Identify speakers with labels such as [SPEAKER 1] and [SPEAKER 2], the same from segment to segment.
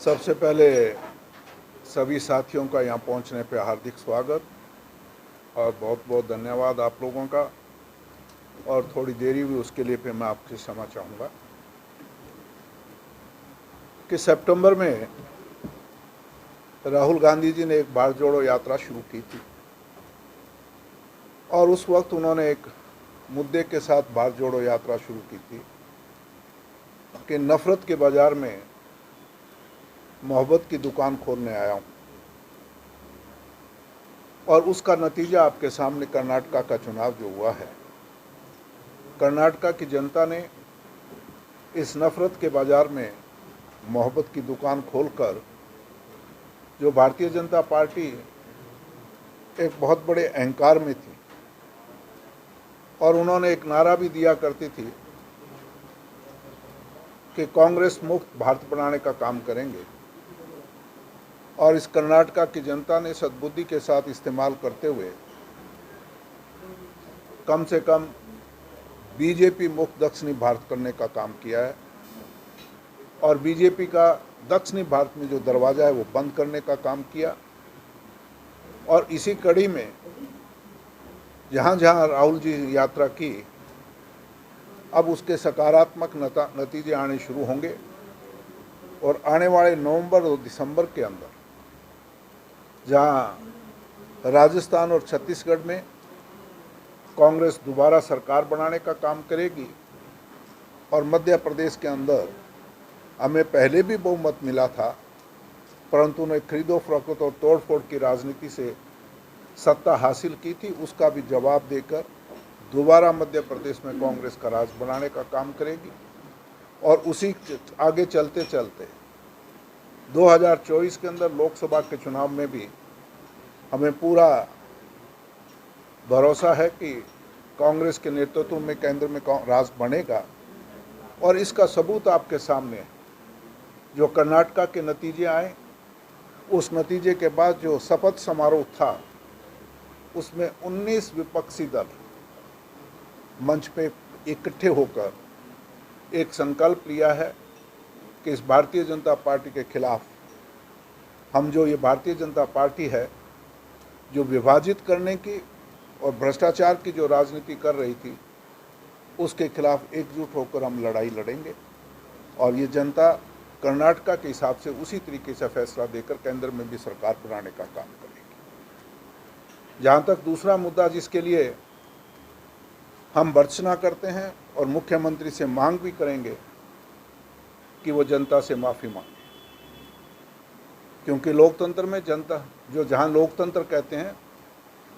[SPEAKER 1] सबसे पहले सभी साथियों का यहाँ पहुँचने पे हार्दिक स्वागत और बहुत बहुत धन्यवाद आप लोगों का। और थोड़ी देरी हुई उसके लिए फिर मैं आपसे क्षमा चाहूँगा कि सितंबर में राहुल गांधी जी ने एक भारत जोड़ो यात्रा शुरू की थी और उस वक्त उन्होंने एक मुद्दे के साथ भारत जोड़ो यात्रा शुरू की थी कि नफ़रत के बाज़ार में मोहब्बत की दुकान खोलने आया हूँ। और उसका नतीजा आपके सामने कर्नाटका का चुनाव जो हुआ है। कर्नाटका की जनता ने इस नफ़रत के बाज़ार में मोहब्बत की दुकान खोलकर, जो भारतीय जनता पार्टी एक बहुत बड़े अहंकार में थी और उन्होंने एक नारा भी दिया करती थी कि कांग्रेस मुक्त भारत बनाने का काम करेंगे, और इस कर्नाटका की जनता ने सद्बुद्धि के साथ इस्तेमाल करते हुए कम से कम बीजेपी मुक्त दक्षिणी भारत करने का काम किया है और बीजेपी का दक्षिणी भारत में जो दरवाज़ा है वो बंद करने का काम किया। और इसी कड़ी में जहाँ जहाँ राहुल जी यात्रा की, अब उसके सकारात्मक नतीजे आने शुरू होंगे और आने वाले नवंबर और दिसंबर के अंदर जहाँ राजस्थान और छत्तीसगढ़ में कांग्रेस दोबारा सरकार बनाने का काम करेगी और मध्य प्रदेश के अंदर हमें पहले भी बहुमत मिला था, परंतु उन्हें खरीदो फरोख्त और तोड़फोड़ की राजनीति से सत्ता हासिल की थी, उसका भी जवाब देकर दोबारा मध्य प्रदेश में कांग्रेस का राज बनाने का काम करेगी। और उसी आगे चलते चलते 2024 के अंदर लोकसभा के चुनाव में भी हमें पूरा भरोसा है कि कांग्रेस के नेतृत्व में केंद्र में राज बनेगा। और इसका सबूत आपके सामने है। जो कर्नाटका के नतीजे आए, उस नतीजे के बाद जो शपथ समारोह था उसमें 19 विपक्षी दल मंच पे इकट्ठे होकर एक संकल्प लिया है कि इस भारतीय जनता पार्टी के खिलाफ हम, जो ये भारतीय जनता पार्टी है जो विभाजित करने की और भ्रष्टाचार की जो राजनीति कर रही थी, उसके खिलाफ एकजुट होकर हम लड़ाई लड़ेंगे। और ये जनता कर्नाटका के हिसाब से उसी तरीके से फैसला देकर केंद्र में भी सरकार बनाने का काम करेगी। जहाँ तक दूसरा मुद्दा जिसके लिए हम भर्त्सना करते हैं और मुख्यमंत्री से मांग भी करेंगे कि वो जनता से माफ़ी मांगे, क्योंकि लोकतंत्र में जनता, जो जहाँ लोकतंत्र कहते हैं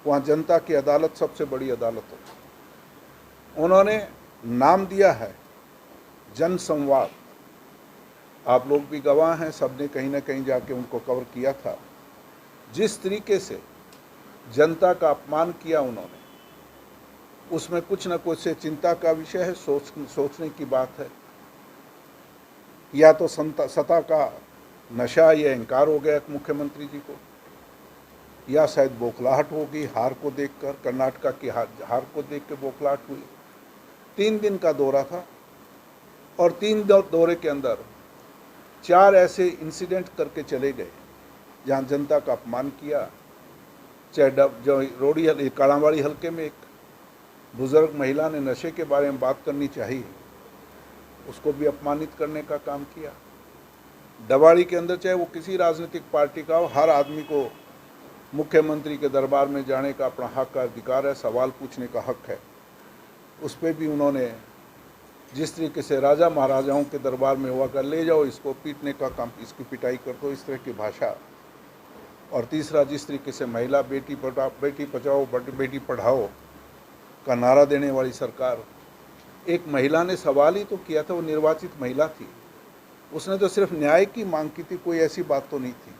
[SPEAKER 1] वहाँ जनता की अदालत सबसे बड़ी अदालत होती है। उन्होंने नाम दिया है जन संवाद। आप लोग भी गवाह हैं, सबने कहीं ना कहीं जाके उनको कवर किया था। जिस तरीके से जनता का अपमान किया उन्होंने, उसमें कुछ न कुछ से चिंता का विषय है, सोचने की बात है। या तो सत्ता का नशा या अहंकार हो गया मुख्यमंत्री जी को, या शायद बौखलाहट होगी हार को देखकर, कर्नाटका की हार को देख के बौखलाहट हुई। 3 दिन का दौरा था और 3 दौरे के अंदर 4 ऐसे इंसिडेंट करके चले गए जहाँ जनता का अपमान किया। चाहे जो काड़ावाड़ी हल्के में एक बुजुर्ग महिला ने नशे के बारे में बात करनी चाहिए, उसको भी अपमानित करने का काम किया। दवाड़ी के अंदर चाहे वो किसी राजनीतिक पार्टी का हो, हर आदमी को मुख्यमंत्री के दरबार में जाने का अपना हक का अधिकार है, सवाल पूछने का हक है। उस पर भी उन्होंने जिस तरीके से राजा महाराजाओं के दरबार में हुआ कर, ले जाओ इसको, पीटने का काम, इसकी पिटाई कर दो, इस तरह की भाषा। और तीसरा, जिस तरीके से महिला बेटी बचाओ बेटी पढ़ाओ का नारा देने वाली सरकार। एक महिला ने सवाल ही तो किया था, वो निर्वाचित महिला थी, उसने तो सिर्फ न्याय की मांग की थी, कोई ऐसी बात तो नहीं थी।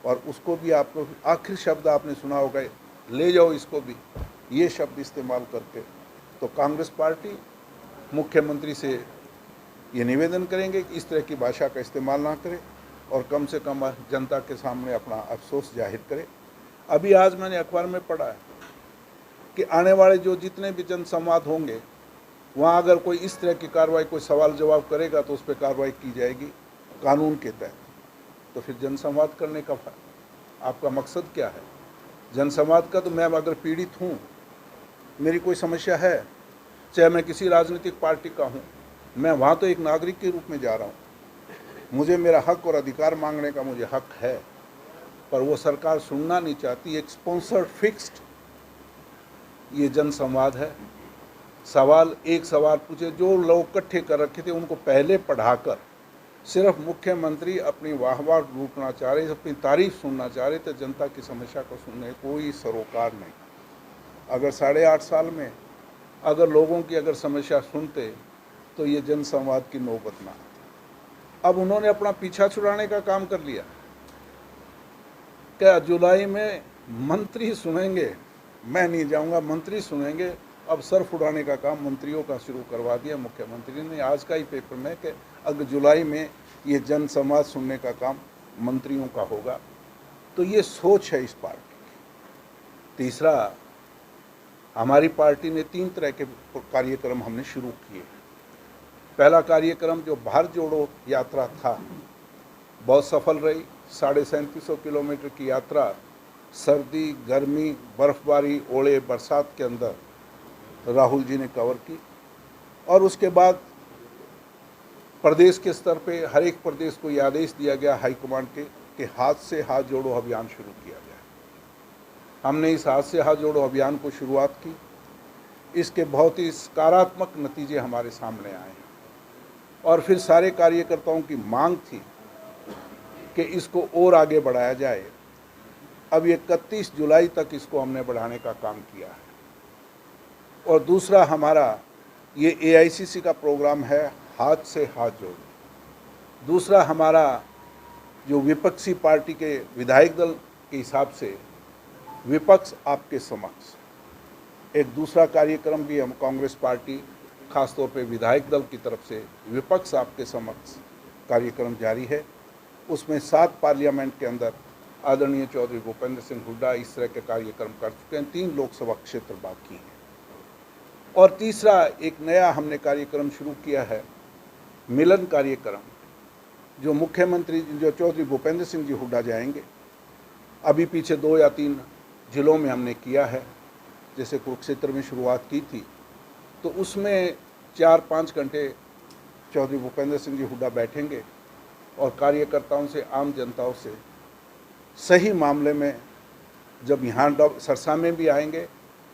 [SPEAKER 1] और उसको भी आपको आखिरी शब्द आपने सुना होगा, ले जाओ इसको भी, ये शब्द इस्तेमाल करके। तो कांग्रेस पार्टी मुख्यमंत्री से ये निवेदन करेंगे कि इस तरह की भाषा का इस्तेमाल ना करें और कम से कम जनता के सामने अपना अफसोस जाहिर करें। अभी आज मैंने अखबार में पढ़ा है कि आने वाले जो जितने भी जनसंवाद होंगे, वहाँ अगर कोई इस तरह की कार्रवाई, कोई सवाल जवाब करेगा तो उस पर कार्रवाई की जाएगी कानून के तहत। तो फिर जनसंवाद करने का आपका मकसद क्या है? जनसंवाद का तो मैं अगर पीड़ित हूँ, मेरी कोई समस्या है, चाहे मैं किसी राजनीतिक पार्टी का हूँ, मैं वहाँ तो एक नागरिक के रूप में जा रहा हूँ, मुझे मेरा हक और अधिकार मांगने का मुझे हक है, पर वो सरकार सुनना नहीं चाहती। एक स्पॉन्सर्ड फिक्स्ड ये जनसंवाद है। एक सवाल पूछे, जो लोग इकट्ठे कर रखे थे उनको पहले पढ़ाकर सिर्फ मुख्यमंत्री अपनी वाहवाह लूटना चाह रहे, अपनी तारीफ सुनना चाह रहे थे, जनता की समस्या को सुनने कोई सरोकार नहीं। अगर 8.5 साल में अगर लोगों की अगर समस्या सुनते तो ये जनसंवाद की नौबत ना आती। अब उन्होंने अपना पीछा छुड़ाने का काम कर लिया। क्या जुलाई में मंत्री सुनेंगे? मैं नहीं जाऊंगा, मंत्री सुनेंगे। अब सर उड़ाने का काम मंत्रियों का शुरू करवा दिया मुख्यमंत्री ने। आज का ही पेपर में कि अगर जुलाई में ये जनसंवाद सुनने का काम मंत्रियों का होगा, तो ये सोच है इस पार्टी की। तीसरा, हमारी पार्टी ने 3 तरह के कार्यक्रम हमने शुरू किए। पहला कार्यक्रम जो भारत जोड़ो यात्रा था, बहुत सफल रही। 3750 किलोमीटर की यात्रा सर्दी, गर्मी, बर्फबारी, ओले, बरसात के अंदर राहुल जी ने कवर की। और उसके बाद प्रदेश के स्तर पे हर एक प्रदेश को ये आदेश दिया गया हाईकमांड के कि हाथ से हाथ जोड़ो अभियान शुरू किया गया। हमने इस हाथ से हाथ जोड़ो अभियान को शुरुआत की। इसके बहुत ही सकारात्मक नतीजे हमारे सामने आए हैं। और फिर सारे कार्यकर्ताओं की मांग थी कि इसको और आगे बढ़ाया जाए। अब 31 जुलाई तक इसको हमने बढ़ाने का काम किया है। और दूसरा हमारा ये AICC का प्रोग्राम है, हाथ से हाथ जोड़ो। दूसरा हमारा जो विपक्षी पार्टी के विधायक दल के हिसाब से विपक्ष आपके समक्ष, एक दूसरा कार्यक्रम भी हम कांग्रेस पार्टी खासतौर पे विधायक दल की तरफ से विपक्ष आपके समक्ष कार्यक्रम जारी है। उसमें 7 पार्लियामेंट के अंदर आदरणीय चौधरी भूपेंद्र सिंह हुड्डा इस तरह के कार्यक्रम कर चुके हैं। 3 लोकसभा क्षेत्र बाकी हैं। और तीसरा एक नया हमने कार्यक्रम शुरू किया है, मिलन कार्यक्रम, जो मुख्यमंत्री जो चौधरी भूपेंद्र सिंह जी हुड्डा जाएंगे। अभी पीछे 2 या 3 जिलों में हमने किया है, जैसे कुरुक्षेत्र में शुरुआत की थी, तो उसमें 4-5 घंटे चौधरी भूपेंद्र सिंह जी हुड्डा बैठेंगे और कार्यकर्ताओं से, आम जनताओं से सही मामले में, जब यहाँ सरसा में भी आएंगे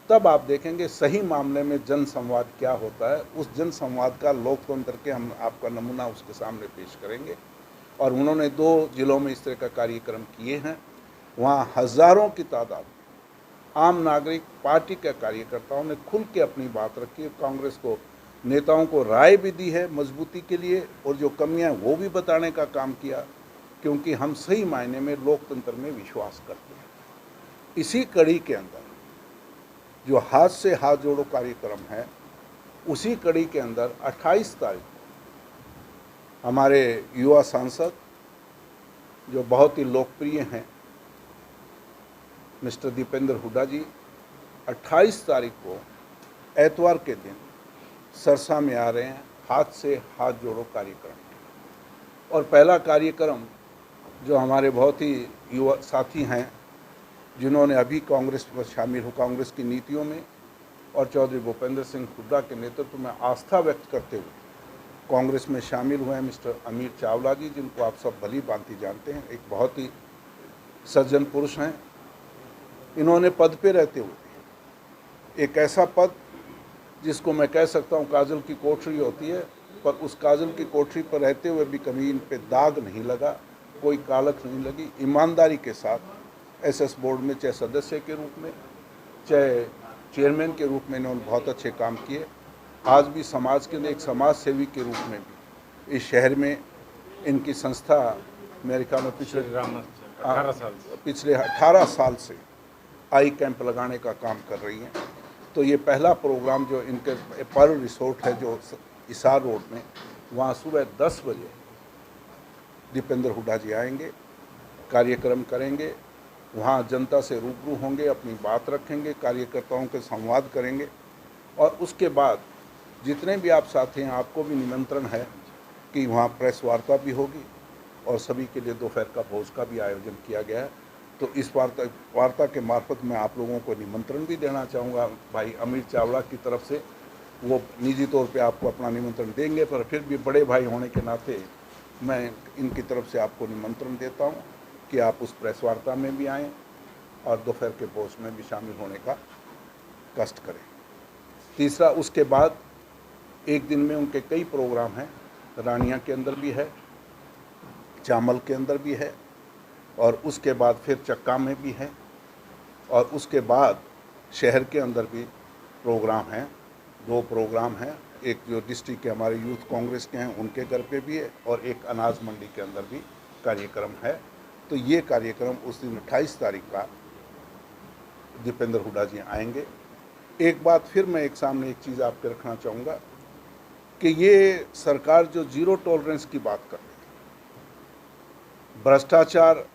[SPEAKER 1] तब आप देखेंगे सही मामले में जनसंवाद क्या होता है। उस जनसंवाद का लोकतंत्र के हम आपका नमूना उसके सामने पेश करेंगे। और उन्होंने 2 जिलों में इस तरह का कार्यक्रम किए हैं। वहाँ हज़ारों की तादाद आम नागरिक, पार्टी के कार्यकर्ताओं ने खुल के अपनी बात रखी। कांग्रेस को नेताओं को राय भी दी है मजबूती के लिए, और जो कमियां वो भी बताने का काम किया, क्योंकि हम सही मायने में लोकतंत्र में विश्वास करते हैं। इसी कड़ी के अंदर जो हाथ से हाथ जोड़ो कार्यक्रम है, उसी कड़ी के अंदर 28 तारीख हमारे युवा सांसद जो बहुत ही लोकप्रिय हैं, मिस्टर दीपेंद्र हुड्डा जी, 28 तारीख को एतवार के दिन सरसा में आ रहे हैं हाथ से हाथ जोड़ो कार्यक्रम। और पहला कार्यक्रम जो हमारे बहुत ही युवा साथी हैं जिन्होंने अभी कांग्रेस में शामिल हो, कांग्रेस की नीतियों में, और चौधरी भूपेंद्र सिंह हुड्डा के नेतृत्व में आस्था व्यक्त करते हुए कांग्रेस में शामिल हुए हैं मिस्टर अमीर चावला जी, जिनको आप सब भली भांति जानते हैं। एक बहुत ही सज्जन पुरुष हैं। इन्होंने पद पे रहते हुए, एक ऐसा पद जिसको मैं कह सकता हूँ काजल की कोठरी होती है, पर उस काजल की कोठरी पर रहते हुए भी कभी इन पे दाग नहीं लगा, कोई कालख नहीं लगी। ईमानदारी के साथ SS बोर्ड में चाहे सदस्य के रूप में, चाहे चेयरमैन के रूप में इन्होंने बहुत अच्छे काम किए। आज भी समाज के लिए एक समाज सेवी के रूप में भी इस शहर में इनकी संस्था मेरे ख्याल में पिछले 18 साल से आई कैंप लगाने का काम कर रही हैं। तो ये पहला प्रोग्राम जो इनके पर्ल रिसोर्ट है जो इसार रोड में, वहाँ सुबह 10 बजे दीपेंद्र हुड्डा जी आएंगे, कार्यक्रम करेंगे, वहाँ जनता से रूबरू होंगे, अपनी बात रखेंगे, कार्यकर्ताओं के संवाद करेंगे। और उसके बाद जितने भी आप साथी हैं, आपको भी निमंत्रण है कि वहाँ प्रेस वार्ता भी होगी और सभी के लिए दोपहर का भोज का भी आयोजन किया गया है। तो इस वार्ता के मार्फत मैं आप लोगों को निमंत्रण भी देना चाहूँगा। भाई अमित चावला की तरफ से वो निजी तौर पे आपको अपना निमंत्रण देंगे, पर फिर भी बड़े भाई होने के नाते मैं इनकी तरफ से आपको निमंत्रण देता हूँ कि आप उस प्रेस वार्ता में भी आएँ और दोपहर के भोज में भी शामिल होने का कष्ट करें। तीसरा, उसके बाद एक दिन में उनके कई प्रोग्राम हैं। रानिया के अंदर भी है, चामल के अंदर भी है, और उसके बाद फिर चक्का में भी है, और उसके बाद शहर के अंदर भी प्रोग्राम हैं। 2 प्रोग्राम हैं, एक जो डिस्ट्रिक्ट के हमारे यूथ कांग्रेस के हैं उनके घर पे भी है, और एक अनाज मंडी के अंदर भी कार्यक्रम है। तो ये कार्यक्रम उस दिन 28 तारीख का दीपेंद्र हुड्डा जी आएंगे। एक बात फिर मैं एक सामने एक चीज़ आपके रखना चाहूँगा कि ये सरकार जो जीरो टॉलरेंस की बात कर रही है, भ्रष्टाचार,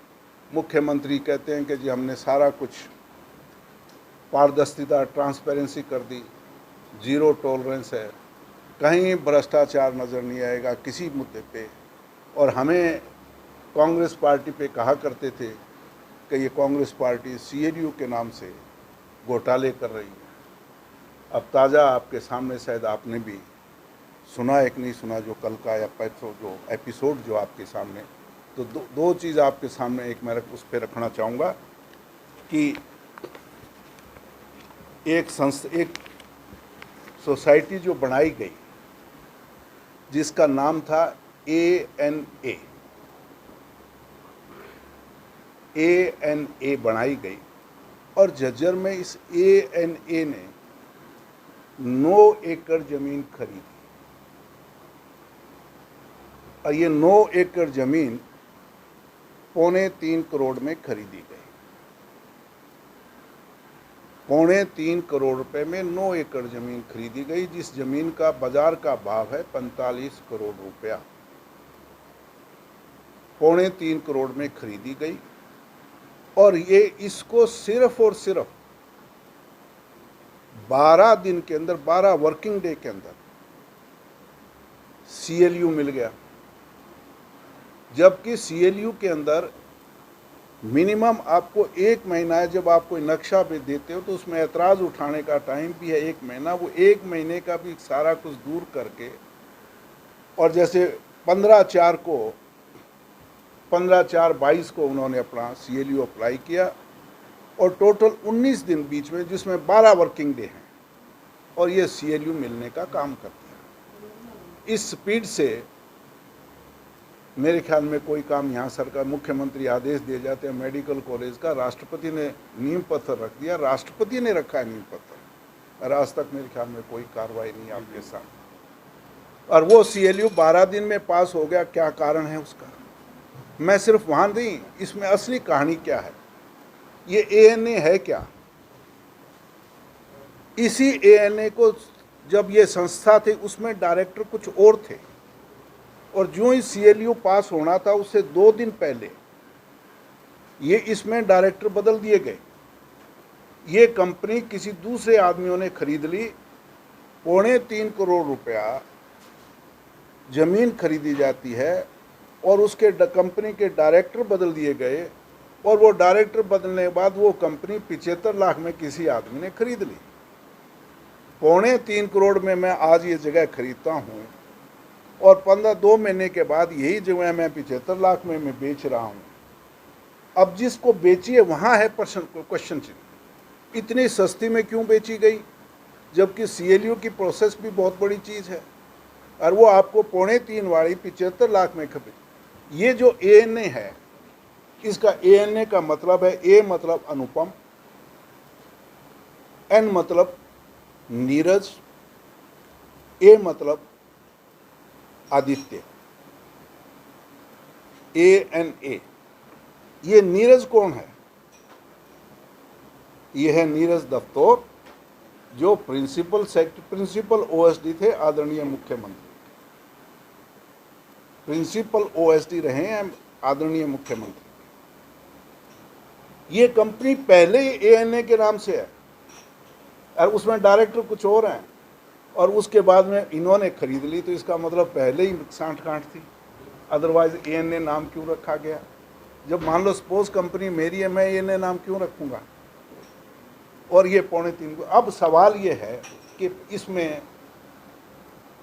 [SPEAKER 1] मुख्यमंत्री कहते हैं कि जी हमने सारा कुछ पारदर्शिता, ट्रांसपेरेंसी कर दी, जीरो टॉलरेंस है, कहीं भ्रष्टाचार नज़र नहीं आएगा किसी मुद्दे पे। और हमें कांग्रेस पार्टी पे कहा करते थे कि ये कांग्रेस पार्टी CLU के नाम से घोटाले कर रही है। अब ताज़ा आपके सामने, शायद आपने भी सुना एक नहीं सुना, जो कल का या जो एपिसोड जो आपके सामने, तो दो चीज़ आपके सामने एक मैं उस पर रखना चाहूँगा कि एक सोसाइटी जो बनाई गई जिसका नाम था ANA बनाई गई, और झज्जर में इस ANA ने 9 एकड़ ज़मीन खरीदी, और ये 9 एकड़ ज़मीन 2.25 करोड़ में खरीदी गई। 2.25 करोड़ रुपए में 9 एकड़ ज़मीन खरीदी गई, जिस ज़मीन का बाजार का भाव है 45 करोड़ रुपया। 2.25 करोड़ में खरीदी गई, और ये इसको सिर्फ और सिर्फ 12 दिन के अंदर, 12 वर्किंग डे के अंदर CLU मिल गया। जबकि CLU के अंदर मिनिमम आपको 1 महीना है। जब आप कोई नक्शा भी देते हो तो उसमें एतराज़ उठाने का टाइम भी है 1 महीना। वो 1 महीने का भी सारा कुछ दूर करके, और जैसे 15/4/22 को उन्होंने अपना CLU अप्लाई किया, और टोटल 19 दिन बीच में, जिसमें 12 वर्किंग डे हैं, और ये CLU मिलने का काम करती है। इस स्पीड से मेरे ख्याल में कोई काम यहाँ सरकार, मुख्यमंत्री आदेश दिए जाते हैं मेडिकल कॉलेज का, राष्ट्रपति ने नींव पत्थर रख दिया, राष्ट्रपति ने रखा है नींव पत्थर, और आज तक मेरे ख्याल में कोई कार्रवाई नहीं आपके साथ। और वो CLU 12 दिन में पास हो गया। क्या कारण है उसका? मैं सिर्फ वहाँ नहीं, इसमें असली कहानी क्या है, ये ANA है क्या? इसी ANA को जब ये संस्था थी उसमें डायरेक्टर कुछ और थे, और जो ही CLU पास होना था उससे 2 दिन पहले ये इसमें डायरेक्टर बदल दिए गए। ये कंपनी किसी दूसरे आदमियों ने खरीद ली, 2.25 करोड़ रुपया ज़मीन खरीदी जाती है, और उसके कंपनी के डायरेक्टर बदल दिए गए, और वो डायरेक्टर बदलने के बाद वो कंपनी 75 लाख में किसी आदमी ने खरीद ली। 2.25 करोड़ में मैं आज ये जगह खरीदता हूँ, और 2 महीने के बाद यही जगह मैं 75 लाख में मैं बेच रहा हूँ। अब जिसको बेची है वहाँ है क्वेश्चन चिन्ह, इतनी सस्ती में क्यों बेची गई? जबकि CLU की प्रोसेस भी बहुत बड़ी चीज़ है, और वो आपको 2.25 वाली 75 लाख में खरीदी। ये जो ANA है, इसका ANA का मतलब है, A मतलब अनुपम, N मतलब नीरज, A मतलब आदित्य, ANA। ये नीरज कौन है? ये है नीरज दफ्तौर, जो प्रिंसिपल OSD थे आदरणीय मुख्यमंत्री, प्रिंसिपल OSD रहे हैं आदरणीय मुख्यमंत्री। ये कंपनी पहले ही ANA के नाम से है, और उसमें डायरेक्टर कुछ और हैं, और उसके बाद में इन्होंने खरीद ली, तो इसका मतलब पहले ही सांठ गांठ थी। अदरवाइज ANA नाम क्यों रखा गया? जब मान लो सपोज कंपनी मेरी है, मैं ANA नाम क्यों रखूँगा? और ये 3.25। अब सवाल ये है कि इसमें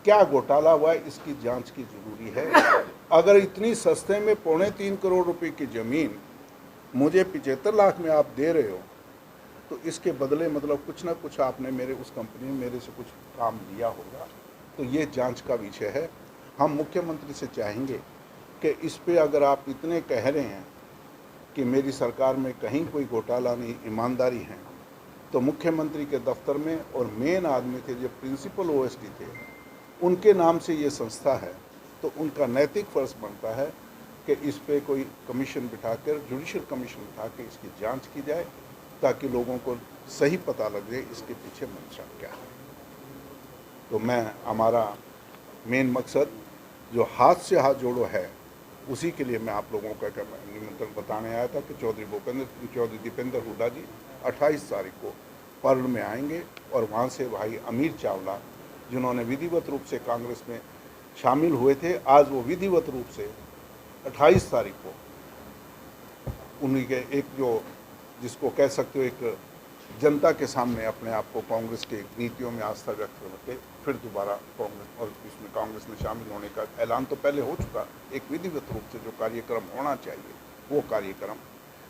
[SPEAKER 1] क्या घोटाला हुआ है, इसकी जांच की जरूरी है। अगर इतनी सस्ते में 3.25 करोड़ रुपए की ज़मीन मुझे 75 लाख में आप दे रहे हो, तो इसके बदले मतलब कुछ ना कुछ आपने मेरे उस कंपनी में मेरे से कुछ काम लिया होगा। तो ये जांच का विषय है। हम मुख्यमंत्री से चाहेंगे कि इस पे अगर आप इतने कह रहे हैं कि मेरी सरकार में कहीं कोई घोटाला नहीं, ईमानदारी है, तो मुख्यमंत्री के दफ्तर में और मेन आदमी थे जो प्रिंसिपल OSD थे, उनके नाम से ये संस्था है, तो उनका नैतिक फर्ज बनता है कि इस पे कोई कमीशन बिठाकर, जुडिशल कमीशन बिठा के इसकी जांच की जाए, ताकि लोगों को सही पता लग जाए इसके पीछे मंशा क्या है। तो हमारा मेन मकसद जो हाथ से हाथ जोड़ो है, उसी के लिए मैं आप लोगों का निमंत्रण बताने आया था कि चौधरी दीपेंद्र हुड्डा जी 28 तारीख को पर्ल में आएंगे, और वहाँ से भाई अमीर चावला, जिन्होंने विधिवत रूप से कांग्रेस में शामिल हुए थे, आज वो विधिवत रूप से 28 तारीख को उन्हीं के एक जो जिसको कह सकते हो एक जनता के सामने अपने आप को कांग्रेस के नीतियों में आस्था व्यक्त करके फिर दोबारा कांग्रेस और इसमें कांग्रेस में शामिल होने का ऐलान तो पहले हो चुका। एक विधिवत रूप से जो कार्यक्रम होना चाहिए वो कार्यक्रम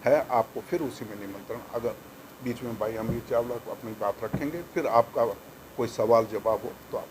[SPEAKER 1] है। आपको फिर उसी में निमंत्रण, अगर बीच में भाई अमीर चावला को अपनी बात रखेंगे, फिर आपका कोई सवाल जवाब हो तो आप